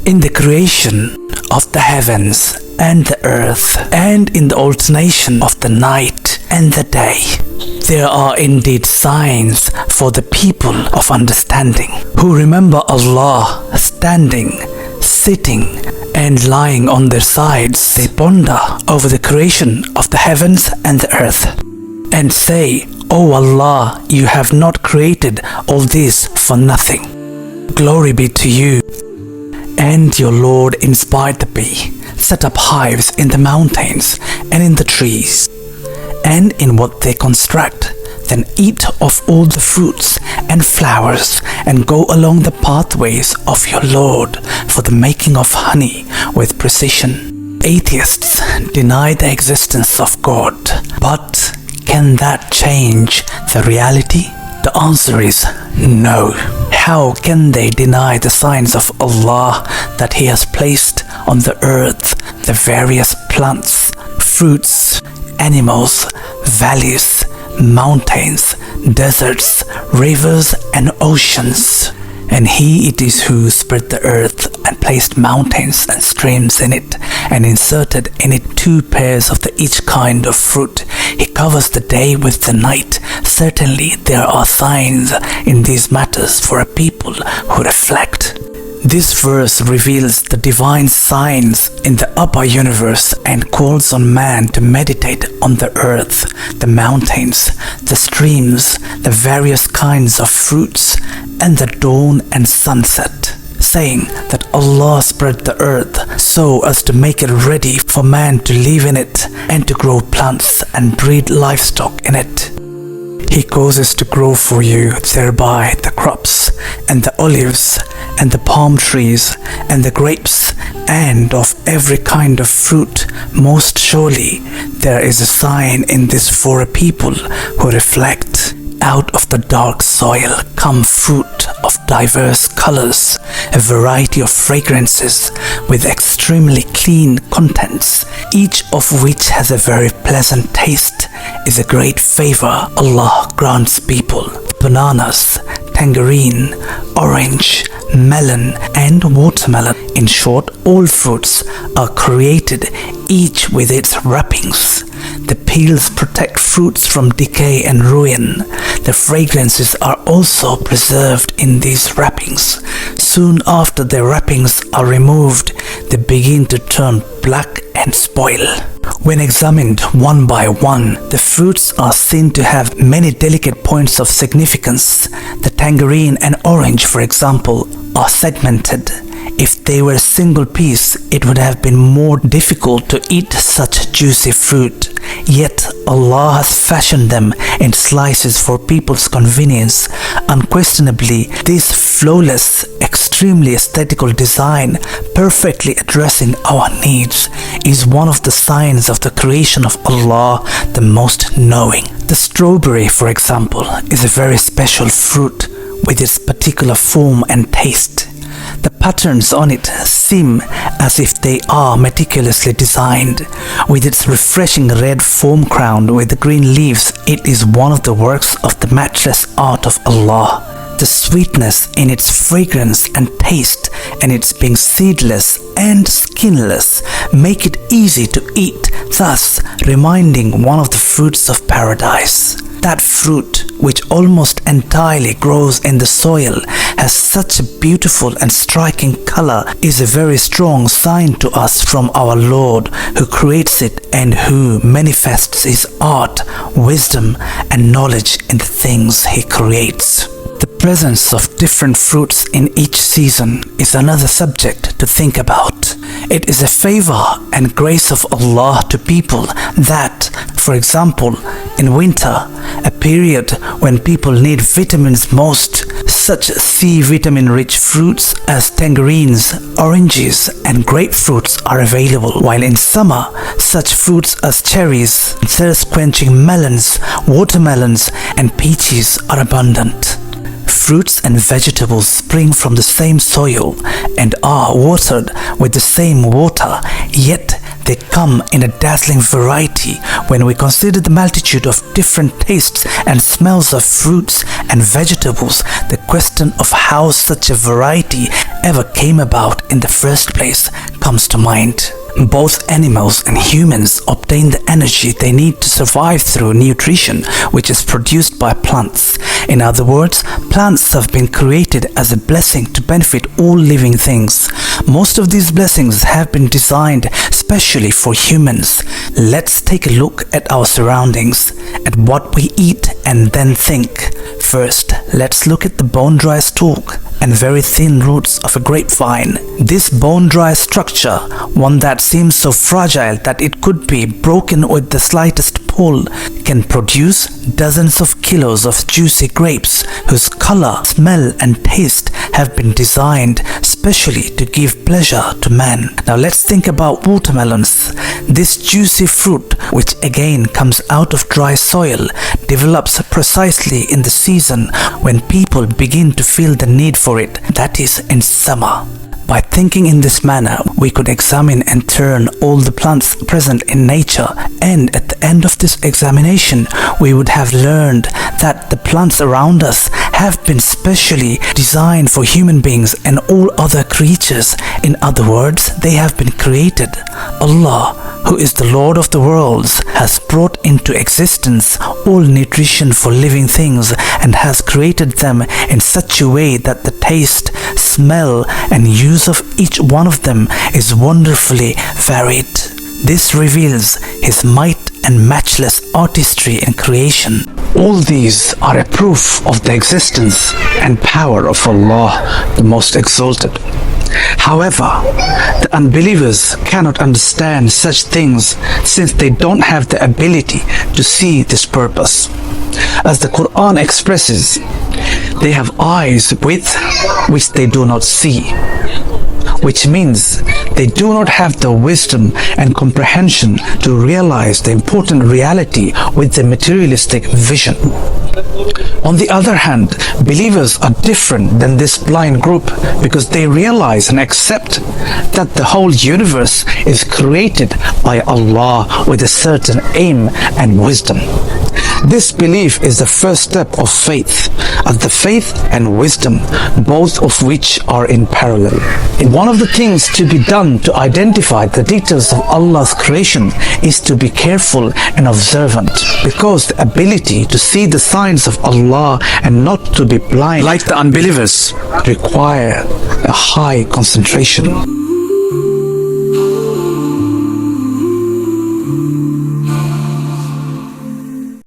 In the creation of the heavens and the earth, and in the alternation of the night and the day, there are indeed signs for the people of understanding, who remember Allah standing, sitting, and lying on their sides. They ponder over the creation of the heavens and the earth, and say, O Allah, you have not created all this for nothing. Glory be to you. And your Lord inspired the bee, set up hives in the mountains and in the trees, and in what they construct, then eat of all the fruits and flowers, and go along the pathways of your Lord for the making of honey with precision. Atheists deny the existence of God, but can that change the reality? The answer is no. How can they deny the signs of Allah that He has placed on the earth, the various plants, fruits, animals, valleys, mountains, deserts, rivers, and oceans? And He it is who spread the earth and placed mountains and streams in it, and inserted in it 2 pairs of each kind of fruit. He covers the day with the night. Certainly there are signs in these matters for a people who reflect. This verse reveals the divine signs in the upper universe and calls on man to meditate on the earth, the mountains, the streams, the various kinds of fruits, and the dawn and sunset, saying that Allah spread the earth so as to make it ready for man to live in it and to grow plants and breed livestock in it. He causes to grow for you thereby the crops and the olives and the palm trees and the grapes and of every kind of fruit. Most surely there is a sign in this for a people who reflect. Out of the dark soil come fruit of diverse colors, a variety of fragrances with extremely clean contents, each of which has a very pleasant taste, is a great favor Allah grants people. Bananas, tangerine, orange, melon, and watermelon. In short, all fruits are created, each with its wrappings. The peels protect fruits from decay and ruin. The fragrances are also preserved in these wrappings. Soon after their wrappings are removed, they begin to turn black and spoil. When examined one by one, the fruits are seen to have many delicate points of significance. The tangerine and orange, for example, are segmented. If they were a single piece, it would have been more difficult to eat such juicy fruit. Yet Allah has fashioned them in slices for people's convenience. Unquestionably, this flawless, extremely aesthetical design, perfectly addressing our needs, is one of the signs of the creation of Allah, the Most Knowing. The strawberry, for example, is a very special fruit with its particular form and taste. The patterns on it seem as if they are meticulously designed. With its refreshing red foam crown with the green leaves, it is one of the works of the matchless art of Allah. The sweetness in its fragrance and taste, and its being seedless and skinless, make it easy to eat, thus reminding one of the fruits of paradise. That fruit, which almost entirely grows in the soil, has such a beautiful and striking color, is a very strong sign to us from our Lord, who creates it and who manifests His art, wisdom, and knowledge in the things He creates. The presence of different fruits in each season is another subject to think about. It is a favor and grace of Allah to people that, for example, in winter, a period when people need vitamins most, such C vitamin-rich fruits as tangerines, oranges, and grapefruits are available, while in summer, such fruits as cherries, thirst-quenching melons, watermelons, and peaches are abundant. Fruits and vegetables spring from the same soil and are watered with the same water, yet they come in a dazzling variety when we consider the multitude of different tastes and smells of fruits and vegetables, the question of how such a variety ever came about in the first place comes to mind. Both animals and humans obtain the energy they need to survive through nutrition, which is produced by plants. In other words, plants have been created as a blessing to benefit all living things. Most of these blessings have been designed specially for humans. Let's take a look at our surroundings, at what we eat and then think. First, let's look at the bone-dry stalk and very thin roots of a grapevine. This bone-dry structure, one that seems so fragile that it could be broken with the slightest pull, can produce dozens of kilos of juicy grapes whose color, smell and taste have been designed specially to give pleasure to man. Now let's think about watermelons. This juicy fruit, which again comes out of dry soil, develops precisely in the season when people begin to feel the need for it, that is, in summer. By thinking in this manner, we could examine and turn all the plants present in nature, and at the end of this examination, we would have learned that the plants around us have been specially designed for human beings and all other creatures. In other words, they have been created. Allah, who is the Lord of the worlds, has brought into existence all nutrition for living things and has created them in such a way that the taste, smell and use of each one of them is wonderfully varied. This reveals His might and matchless artistry in creation. All these are a proof of the existence and power of Allah, the Most Exalted. However, the unbelievers cannot understand such things since they don't have the ability to see this purpose. As the Quran expresses, they have eyes with which they do not see, which means they do not have the wisdom and comprehension to realize the important reality with the materialistic vision. On the other hand, believers are different than this blind group because they realize and accept that the whole universe is created by Allah with a certain aim and wisdom. This belief is the first step of faith, as the faith and wisdom, both of which are in parallel. One of the things to be done to identify the details of Allah's creation is to be careful and observant, because the ability to see the signs of Allah and not to be blind like the unbelievers require a high concentration.